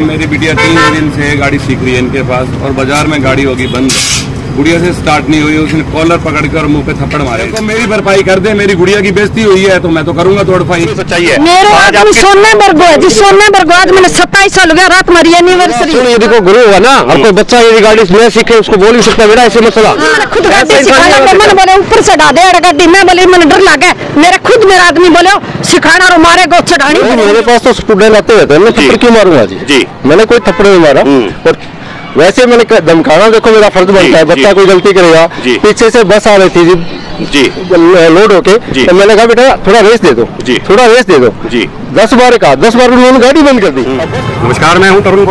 मेरी बिटिया 3 दिन से गाड़ी सीख रही है इनके पास और बाजार में गाड़ी होगी बंद, गुड़िया से स्टार्ट नहीं हुई, उसने कॉलर पकड़कर मुंह पे थप्पड़ मारे। तो मेरी भरपाई कर दे, मेरी गुड़िया की बेइज्जती हुई है तो मैं तो करूंगा तोड़फाई। सच्चाई है मेरे आदमी सोने बरगोद मैंने 27 साल हो गया, रात हमारी एनिवर्सरी। ये देखो गुरु हुआ ना, और कोई बच्चा यदि गाड़ी में सीखे उसको बोल ही सकता मेरा ऐसे मसला। मैंने खुद गाड़ी सिखाया, मैंने बोले ऊपर से डाल दे गाड़ी, मैं बोले मैंने डर लगा, मेरे खुद मेरा आदमी बोले सिखाना और मारे गो चढ़ानी। मेरे पास तो स्टूडेंट आते रहते हैं, मैं थप्पड़ क्यों मारूंगा जी? मैंने कोई थप्पड़ नहीं मारा, और वैसे मैंने धमकाना देखो मेरा फर्ज बनता है। बच्चा कोई गलती करेगा, पीछे से बस आ रही थी जी लोड होके, तो मैंने कहा बेटा थोड़ा रेस दे दो, थोड़ा रेस दे दो जी। 10 बार कहा, 10 बार उन्होंने गाड़ी बंद कर दी। नमस्कार, मैं हूं तरुण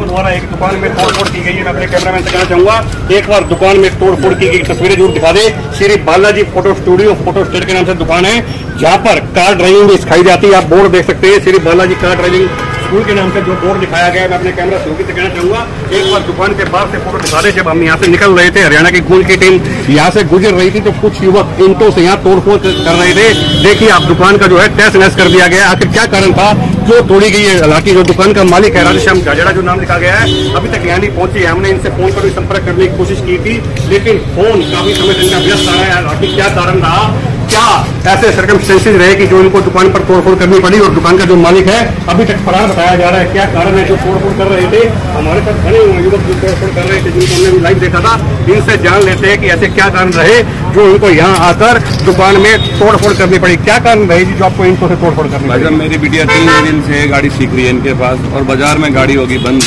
द्वारा एक दुकान में तोड़फोड़ की गई है। मैं अपने कैमरामैन से कहना चाहूंगा एक बार दुकान में तोड़फोड़ की गई तस्वीरें जरूर दिखा दे। Shri Balaji photo studio photo state के नाम से दुकान है, जहां पर कार ड्राइविंग भी सिखाई जाती है। आप बोर्ड देख सकते हैं, Shri Balaji car driving school के नाम से जो बोर्ड दिखाया गया है। मैं अपने कैमरा से कहना चाहूंगा एक बार दुकान के बाहर से फोटो दिखा दे। जब हम यहाँ से निकल रहे थे, हरियाणा की गूंज की टीम यहाँ से गुजर रही थी, तो कुछ युवक ईंटों से यहाँ तोड़फोड़ कर रहे थे। देखिए आप दुकान का जो है तहस नहस कर दिया गया। आखिर क्या कारण था जो तोड़ी गई है? हालांकि जो दुकान का मालिक है राधेश्याम झाझड़ा जो नाम लिखा गया है, अभी तक यहाँ नहीं पहुंची है। हमने इनसे फोन पर भी संपर्क करने की कोशिश की थी, लेकिन फोन काफी समय इनका व्यस्त आ रहा है। हालांकि क्या कारण रहा, क्या ऐसे सर्कमस्टेंसेज रहे कि जो इनको दुकान पर तोड़फोड़ करनी पड़ी, और दुकान का जो मालिक है अभी तक फरार बताया जा रहा है। क्या कारण है जो तोड़फोड़ कर रहे थे? हमारे साथ खड़े हुए युवक जो तोड़फोड़ कर रहे थे, जिनको हमने भी लाइव देखा था, इनसे जान लेते हैं कि ऐसे क्या कारण रहे जो इनको यहाँ आकर दुकान में तोड़फोड़ करनी पड़ी। क्या कारण रहे जी जो आपको इनको से तोड़फोड़ करनी पड़ी? मेरी बिटिया 3 दिन से गाड़ी सीख रही है इनके पास और बाजार में गाड़ी होगी बंद,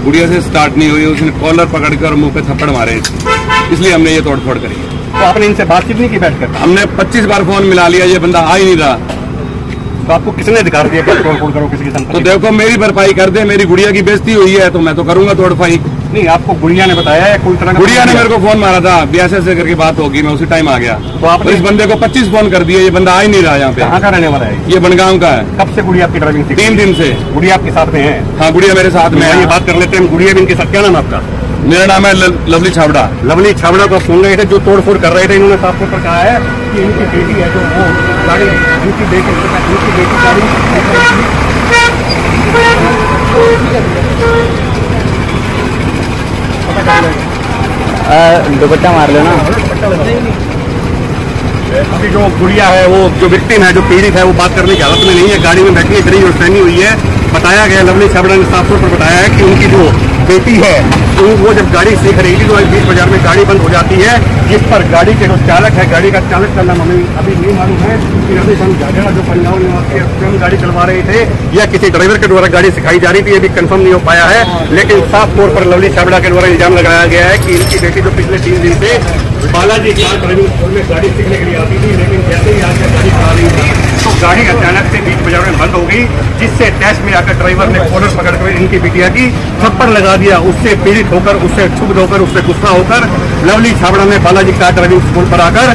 गुड़िया से स्टार्ट नहीं हुई, उसने कॉलर पकड़कर मुंह पे थप्पड़ मारे, इसलिए हमने ये तोड़फोड़ करी। तो आपने इनसे बातचीत नहीं की बैठकर? हमने 25 बार फोन मिला लिया, ये बंदा आ ही नहीं रहा। तो आपको किसने अधिकार दिया कि तोड़फोड़ करो किसी की संपत्ति? तो देखो मेरी भरपाई कर दे, मेरी गुड़िया की बेइज्जती हुई है तो मैं तो करूंगा तोड़फाई। नहीं, आपको गुड़िया ने बताया है कोई तरह? गुड़िया ने मेरे को फोन मारा था, ब्यासे से करके बात होगी, मैं उसी टाइम आ गया। तो आप इस बंदे को 25 फोन कर दिए, ये बंदा आ ही नहीं रहा यहाँ पे। कहाँ का रहने वाला है? ये बनगांव का है। कब से गुड़िया आपकी ड्राइविंग? 3 दिन से। गुड़िया आपके साथ में है? हाँ, गुड़िया मेरे साथ में है। ये बात कर लेते हैं गुड़िया भी इनके साथ। क्या नाम आपका? मेरा नाम है लवली छाबड़ा। लवली छाबड़ा को आप सुन रहे थे जो तोड़फोड़ कर रहे थे, इन्होंने साफ तौर पर कहा है कि इनकी बेटी है जो वो गाड़ी, इनकी बेटी गाड़ी दुपट्टा मार लेना। अभी जो गुड़िया है, वो जो विक्टिम है, जो पीड़ित है, वो बात करने की हालत में नहीं है। गाड़ी में बैठने खड़ी और सहनी हुई है। बताया गया, लवली छाबड़ा ने साफ तौर पर बताया है कि उनकी जो बेटी है वो जब गाड़ी सीख रही थी तो बीच बाजार में गाड़ी बंद हो जाती है, जिस पर गाड़ी के जो चालक है, गाड़ी का चालक का नाम हमें अभी नहीं मालूम है कि राधेश्याम झाझड़ा जो पंजाब निवासी स्वयं गाड़ी चलवा रहे थे या किसी ड्राइवर के द्वारा गाड़ी सिखाई जा रही थी, ये भी कंफर्म नहीं हो पाया है। लेकिन साफ तौर पर लवली छाबड़ा के द्वारा इल्जाम लगाया गया है कि इनकी बेटी जो पिछले 3 दिन से बालाजी कार ड्राइविंग स्कूल में गाड़ी सीखने के लिए आती थी, लेकिन जैसे ही आगे गाड़ी चला रही थी तो गाड़ी अचानक से बीच बाजार में बंद हो गई, जिससे टैक्स में आकर ड्राइवर ने कॉलर पकड़कर इनकी बिटिया की थप्पड़ लगा दिया। उससे पीड़ित होकर, उससे क्षुब्ध होकर, उससे गुस्सा होकर लवली छाबड़ा ने बालाजी कार ड्राइविंग स्कूल पर आकर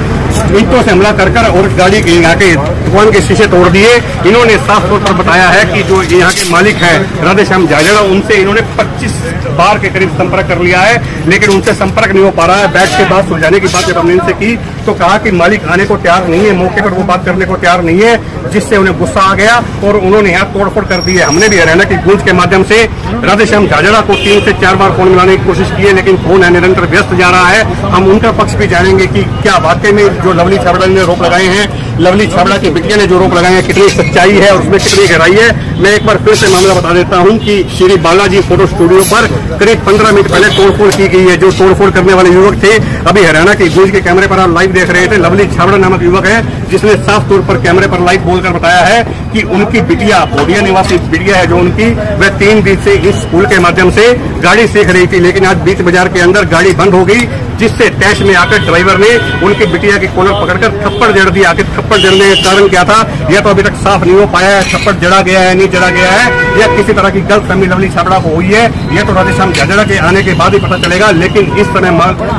ईंटों से हमला कर और गाड़ी के यहाँ के दुकान के शीशे तोड़ दिए। इन्होंने साफ तौर पर बताया है कि जो यहाँ के मालिक है राधेश्याम झाझड़ा, उनसे इन्होंने 25 बार के करीब संपर्क कर लिया है, लेकिन उनसे संपर्क नहीं हो पा रहा है। बैठ के बात सुलझाने की बात जब हमने इनसे की तो कहा कि मालिक आने को तैयार नहीं है, मौके पर वो बात करने को तैयार नहीं है, जिससे उन्हें गुस्सा आ गया और उन्होंने यहाँ तोड़फोड़ कर दी है। हमने भी हरियाणा की गूंज के माध्यम से राधेश्याम झाझड़ा को 3 से 4 बार फोन मिलाने की कोशिश की है, लेकिन फोन है निरंतर व्यस्त जा रहा है। हम उनका पक्ष भी जानेंगे कि क्या वाकई में जो लवली छाबड़ा ने रोक लगाए हैं, लवली छाबड़ा की बिटिया ने जो रोक लगाए हैं, कितनी सच्चाई है और उसमें कितनी गहराई है। मैं एक बार फिर से मामला बता देता हूं कि श्री बालाजी फोटो स्टूडियो पर करीब 15 मिनट पहले तोड़फोड़ की गई है। जो तोड़फोड़ करने वाले युवक थे, अभी हरियाणा की गूंज के कैमरे पर आप लाइव देख रहे थे, लवली छाबड़ा नामक युवक है, जिसने साफ तौर पर कैमरे पर लाइव बोलकर बताया है कि उनकी बिटिया, बोडिया निवासी बिटिया है जो उनकी, वह 3 दिन से इस स्कूल के माध्यम से गाड़ी सीख रही थी, लेकिन आज बीच बाजार के अंदर गाड़ी बंद हो गई, जिससे टैक्स में आकर ड्राइवर ने उनकी बिटिया की कॉलर पकड़कर थप्पड़ जड़ दिया। आखिर थप्पड़ जड़ने का कारण क्या था, यह तो अभी तक साफ नहीं हो पाया है। थप्पड़ जड़ा गया है, नहीं जड़ा गया है, या किसी तरह की गलतफहमी लवली छाबड़ा को हुई है, यह तो राधेश्याम झाझड़ा के आने के बाद ही पता चलेगा। लेकिन इस समय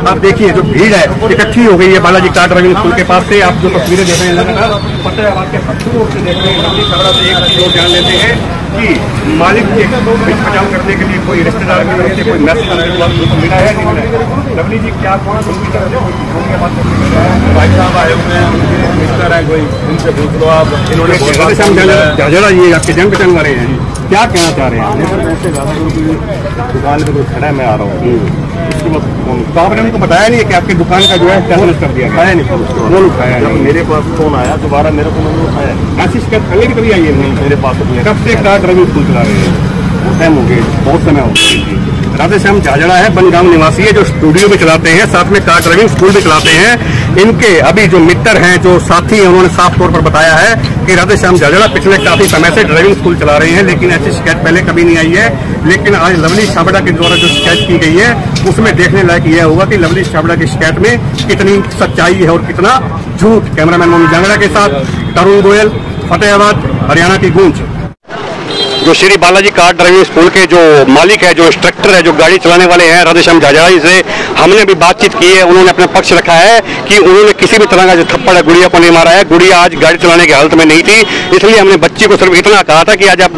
आप देखिए जो भीड़ है इकट्ठी हो गई है बालाजी कार ड्राइविंग स्कूल के पास से। आप जो तस्वीरें देख रहे हैं लगातार फतेहाबाद के पत्थरों से देख रहे हैं, लवली छाबड़ा से एक चीज जान लेते हैं कि मालिक के बीच बचाव करने के लिए कोई रिश्तेदार की वजह से कोई मैसेज मिला है नहीं मिला है? लवली जी क्या भाई साहब आए हुए हैं, मिस्टर है कोई, उनसे पूछ लो आप। इन्होंने झाझड़ा ये आपके जंग चंग रहे हैं, क्या कहना चाह रहे हैं? दुकान पे कोई खड़ा है, मैं आ रहा हूँ। तो आपने उनको बताया नहीं कि आपकी दुकान का जो है कैंसिल कर दिया? खाया नहीं, फोन उठाया नहीं। मेरे पास फोन आया दोबारा, मेरे को मैंने उठाया। ऐसी शिकायत पहले की कभी आई है? नहीं, मेरे पास कब से कार ड्राइविंग स्कूल चला रहे हैं? टाइम हो गए, बहुत समय हो गया। राधेश्याम झाझड़ा है, बनगांव निवासी है, जो स्टूडियो भी चलाते हैं, साथ में कार ड्राइविंग स्कूल भी चलाते हैं। इनके अभी जो मित्र हैं, जो साथी हैं, उन्होंने साफ तौर पर बताया है कि राधेश्याम झाझड़ा पिछले काफी समय से ड्राइविंग स्कूल चला रहे हैं, लेकिन ऐसी शिकायत पहले कभी नहीं आई है। लेकिन आज लवली छाबड़ा के द्वारा जो शिकायत की गई है, उसमें देखने लायक यह होगा कि लवली छाबड़ा की शिकायत में कितनी सच्चाई है और कितना झूठ। कैमरामैन मोनू जांगड़ा के साथ तरुण गोयल, फतेहाबाद, हरियाणा की गूंज। जो Shri Balaji car driving school के जो मालिक है, जो इंस्ट्रक्टर है, जो गाड़ी चलाने वाले हैं, राधेश्याम झाझड़ा जी से हमने भी बातचीत की है। उन्होंने अपना पक्ष रखा है कि उन्होंने किसी भी तरह का जो थप्पड़ है गुड़िया को नहीं मारा है। गुड़िया आज गाड़ी चलाने की हालत में नहीं थी, इसलिए हमने बच्ची को सिर्फ इतना कहा था कि आज आप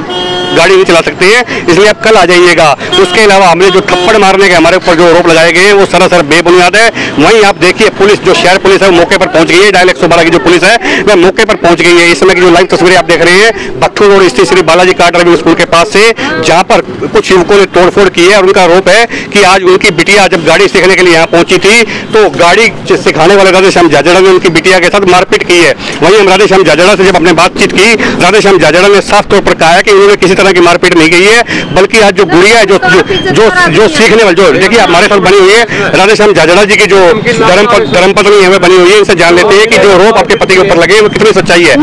गाड़ी नहीं चला सकते हैं, इसलिए आप कल आ जाइएगा। उसके अलावा हमने जो थप्पड़ मारने के हमारे ऊपर जो आरोप लगाए गए हैं, वो सरासर बेबुनियाद है। वहीं आप देखिए, पुलिस जो शहर पुलिस है, मौके पर पहुंच गई है। डायल 112 की जो पुलिस है, वह मौके पर पहुंच गई है। इस समय की जो लाइव तस्वीरें आप देख रहे हैं, भट्टू रोड स्थित Shri Balaji car driving school के पास से, जहां पर कुछ युवकों ने तोड़फोड़ की है और उनका आरोप है कि आज उनकी बिटिया जब गाड़ी सीखने के लिए यहाँ पहुंची थी, तो गाड़ी सिखाने वाले राधेश्याम झाझड़ा ने उनकी बिटिया के साथ मारपीट की है। वहीं हम राधेश्याम झाझड़ा से जब अपने बातचीत की, राधेश्याम झाझड़ा ने साफ तौर पर कहा है कि उन्होंने किसी तरह की मारपीट नहीं की है, बल्कि आज जो गुड़िया है, जो सीखने वाले, जो देखिए हमारे साथ बनी हुई है, राधेश्याम झाझड़ा जी की जो धर्मपत्नी हमें बनी हुई है, इनसे जान लेते हैं कि जो आरोप आपके पति के ऊपर लगे वो कितनी सच्चाई है।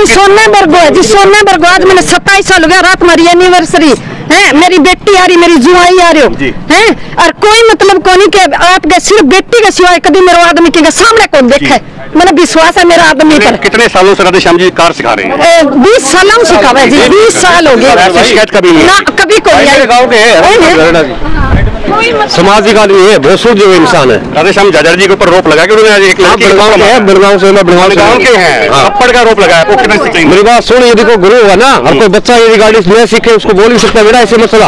सोने बरगो है जी, सोने बरगो। आज मैंने 27 साल हो गया, रात हमारी एनिवर्सरी है, मेरी बेटी आ रही, मेरी जुआई आ रही हो है, और कोई मतलब को नहीं कि आपके सिर्फ बेटी के सिवाय कभी मेरे आदमी के सामने कौन देखे। मैंने विश्वास है मेरा आदमी पर। कितने सालों से राधेश्याम जी कार सिखा रहे हैं? 20 सालों से सिखा जी, 20 साल हो गए। शिकायत कभी नहीं? कभी कोई समाज का आदमी है, बहुत सूझे इंसान है। राधेश्याम झाझड़ा जी के ऊपर आरोप लगा कि उन्होंने एक लड़की बड़गांव के हैं, थप्पड़ का आरोप लगाया। मेरी बात सुन, यदि कोई गुरु हुआ ना और कोई बच्चा यदि गाड़ी में सीखे, उसको बोल भी सकता है मेरा ऐसे मसला,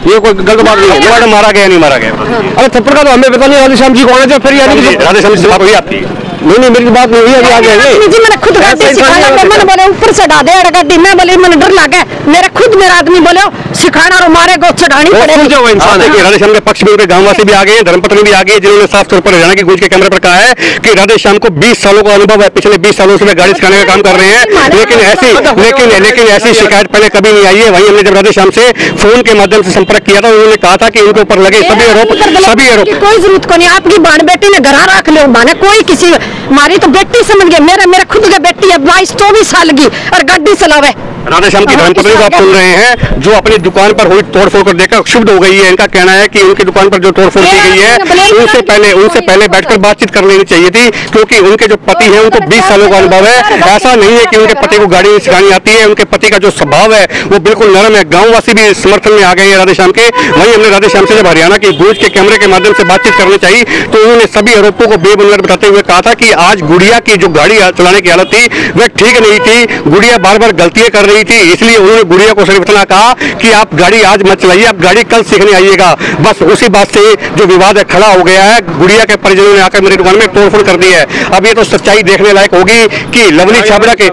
ये कोई गलत बात नहीं है। मारा गया नहीं मारा गया? अरे थप्पड़ का तो हमें पता नहीं, राधेश्याम जी कौन है? फिर राधेश्याम जी से बात हुई आपकी? नहीं, मेरी बात नहीं हुई, अभी आ गए जी। मैंने खुद गाड़ी सिखाया, मैंने बोले ऊपर से डाल दे गाड़ी, मैं बोले मैंने डर लगा, मेरा खुद मेरा आदमी बोले सिखाना और मारे गो चढ़ानी पड़ेगी। जो इंसान है, राधेश्याम के पक्ष में उनके गांववासी भी आ गए हैं, धर्मपत्नी भी आ गई है, जिन्होंने साफ तौर पर हरियाणा की गूंज के कैमरे पर कहा है कि राधेश्याम को 20 सालों का अनुभव है, पिछले 20 सालों से वे गाड़ी सिखाने का काम कर रहे हैं, लेकिन ऐसी शिकायत पहले कभी नहीं आई है। वहीं हमने जब राधेश्याम से फोन के माध्यम से संपर्क किया था, उन्होंने कहा था कि उनके ऊपर लगे सभी आरोप कोई जरूरत को नहीं, आपकी बाण बेटी ने घर रख लो, माने कोई किसी मारी तो बेटी समझ गया, मेरा खुद का बेटी है 22-24 साल की और गाड़ी चलावे। राधेश्याम की धर्मपत्नी को आप सुन रहे हैं, जो अपनी दुकान पर हुई तोड़फोड़ कर देखकर क्षुब्ध हो गई है। इनका कहना है कि उनकी दुकान पर जो तोड़फोड़ की गई है, उनसे पहले बैठकर बातचीत कर लेनी चाहिए थी, क्योंकि उनके जो पति हैं उनको 20 सालों का अनुभव है। ऐसा नहीं है कि उनके पति को गाड़ी सिखानी आती है, उनके पति का जो स्वभाव है वो बिल्कुल नरम है। गाँववासी भी समर्थन में आ गए हैं राधेश्याम के। वहीं हमने राधेश्याम से जब हरियाणा की गूंज के कैमरे के माध्यम से बातचीत करनी चाहिए, तो उन्होंने सभी आरोपों को बेबुनियाद बताते हुए कहा था कि आज गुड़िया की जो गाड़ी चलाने की हालत थी वह ठीक नहीं थी, गुड़िया बार बार गलतियां कर रही थी, इसलिए उन्होंने गुड़िया को सिर्फ इतना कहा कि आप गाड़ी आज मत चलाइए, आप गाड़ी कल सीखने आइएगा। बस उसी बात से जो विवाद है खड़ा हो गया है। गुड़िया के परिजनों ने आकर मेरी दुकान में तोड़फोड़ कर दी है। अब ये तो सच्चाई देखने लायक होगी कि लवली छाबड़ा के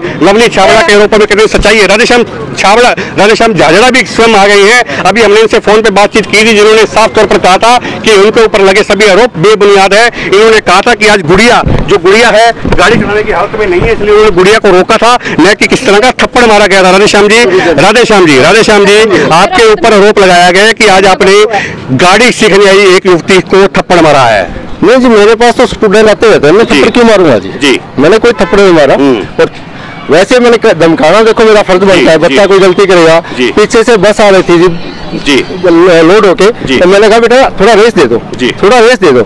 आरोपों में कितनी सच्चाई है। राधेश्याम झाझड़ा भी स्वयं आ गई है। अभी हमने इनसे फोन पे बातचीत की थी, जिन्होंने साफ तौर पर कहा था कि उनके ऊपर लगे सभी आरोप बेबुनियाद है। इन्होंने कहा था कि आज गुड़िया है गाड़ी चलाने की हालत में नहीं है, इसलिए उन्होंने गुड़िया को रोका था, न कि किस तरह का थप्पड़ मारा गया था। राधेश्याम जी, आपके ऊपर आरोप लगाया गया है कि आज आपने गाड़ी सीखने आई एक युवती को थप्पड़ मारा है। नहीं जी, मेरे पास तो स्टूडेंट आते रहते हैं, मैं थप्पड़ क्यों मारूंगा जी? मैंने कोई थप्पड़ नहीं मारा। और वैसे मैंने धमकाना, देखो मेरा फर्ज बनता है, बच्चा कोई गलती करेगा। पीछे से बस आ रही थी जी, लोड होके, तो मैंने कहा बेटा थोड़ा रेस दे दो, थोड़ा रेस दे दो।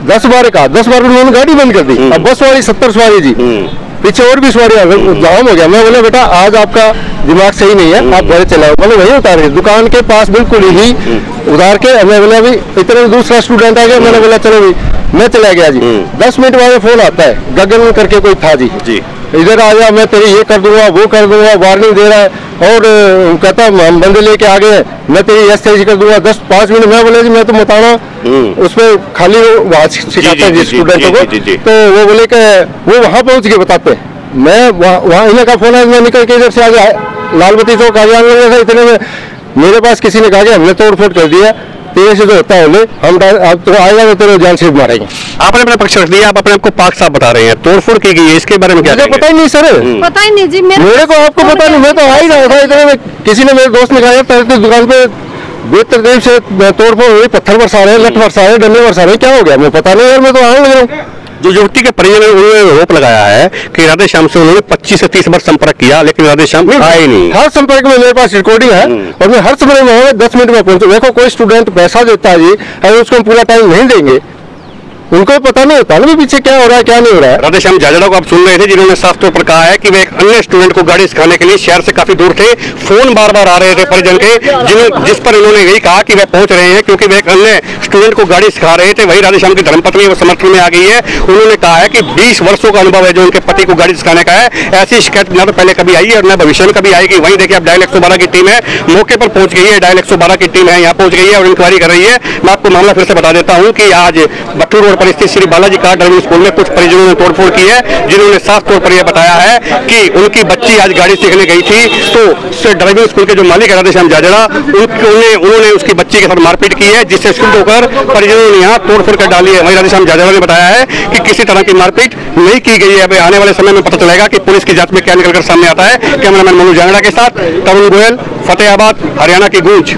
10 बार उन्होंने गाड़ी बंद कर दी। अब बस वाली 70 सवारी जी, पीछे और भी सवारी जाम हो गया। मैं बोला बेटा आज आपका दिमाग सही नहीं है, आप घर चलाओ। मैंने वही उतार के दुकान के पास बिल्कुल ही उतार के, मैं बोला भी इतने दूसरा स्टूडेंट आ गया, मैंने बोला चलो भी मैं चला गया जी। 10 मिनट बाद फोन आता है, गगन करके कोई था जी, इधर आ जा, मैं तेरी ये कर दूंगा, वो कर दूंगा, वार्निंग दे रहा है। और कहता हम बंदे लेके आ गए, मैं तेरी ऐसे कर दूंगा 10-5 मिनट। मैं बोले जी मैं तो बताना उसमें खाली वहाँ सिखाते हैं जिस स्टूडेंटों को, तो वो बोले कि वो वहाँ पहुँच के बताते हैं। मैं वहाँ इन्हें का फोन है, मैं निकल के इधर से आगे लालबत्ती चौक आ गया, इतने में मेरे पास किसी ने कहा कि हमने तोड़ फोड़ कर दिया, तेरे से जो होता है हम अब तो आएगा तो तेरे जान से मारेंगे। आपने अपना पक्ष रख दिया, आप अपने आपको पाक साहब बता रहे हैं, तोड़फोड़ की गई है, इसके बारे में क्या? मुझे पता ही नहीं सर, पता ही नहीं जी, मेरे को आपको पता नहीं, मैं तो आ ही रहा था इतने में किसी ने मेरे दोस्त ने कहा तेरे दुकान पे बेतरतीब से तोड़फोड़ हुई, पत्थर बरसा रहे, लठ बरसा रहे, डंडे बरसा रहे, क्या हो गया? मैं पता नहीं यार, मैं तो आने लग रहा हूँ। जो युवती के परिजन ने उन्होंने आरोप लगाया है कि राधे श्याम से उन्होंने 25 से 30 बार संपर्क किया, लेकिन राधे श्याम आए नहीं। हर संपर्क में मेरे पास रिकॉर्डिंग है और मैं हर समय में 10 मिनट में पहुंचू। देखो कोई स्टूडेंट पैसा देता है जी, अगर उसको हम पूरा टाइम नहीं देंगे, उनको पता नहीं होता ना पीछे क्या हो रहा है क्या नहीं हो रहा है। राधे श्याम जाजड़ा को आप सुन रहे थे, जिन्होंने साफ तौर पर कहा है कि वे एक अन्य स्टूडेंट को गाड़ी सिखाने के लिए शहर से काफी दूर थे, फोन बार बार आ रहे थे परिजन के, जिस पर उन्होंने यही कहा कि वे पहुंच रहे हैं क्योंकि वे एक अन्य स्टूडेंट को गाड़ी सिखा रहे थे। वही राधे श्याम की धर्मपत्नी वो समर्थन में आ गई है। उन्होंने कहा है कि 20 वर्षों का अनुभव है जो उनके पति को गाड़ी सिखाने का है। ऐसी शिकायत न तो पहले कभी आई है और न भविष्य में कभी आएगी। वहीं देखिए अब डायल 112 की टीम है, मौके पर पहुंच गई है, डायल 112 की टीम है, यहाँ पहुंच गई है और इंक्वायरी कर रही है। मैं आपको मामला फिर से बता देता हूँ कि आज बट्टू रोड पर स्थित Shri Balaji car driving school में कुछ परिजनों ने तोड़फोड़ की है, जिन्होंने साफ तौर पर यह बताया है कि उनकी बच्ची आज गाड़ी सीखने गई थी, तो ड्राइविंग स्कूल के जो मालिक है राधे श्याम जाजड़ा, उन्होंने उसकी बच्ची के साथ मारपीट की है, जिससे शुद्ध होकर परिजनों ने यहाँ तोड़फोड़ कर डाली है। वहीं राधे श्याम जाजड़ा ने बताया है कि किसी तरह की मारपीट नहीं की गई है। अब आने वाले समय में पता चलेगा कि पुलिस की जांच में क्या निकलकर सामने आता है। कैमरामैन मनोज जांगड़ा के साथ तरुण गोयल, फतेहाबाद, हरियाणा की गूंज।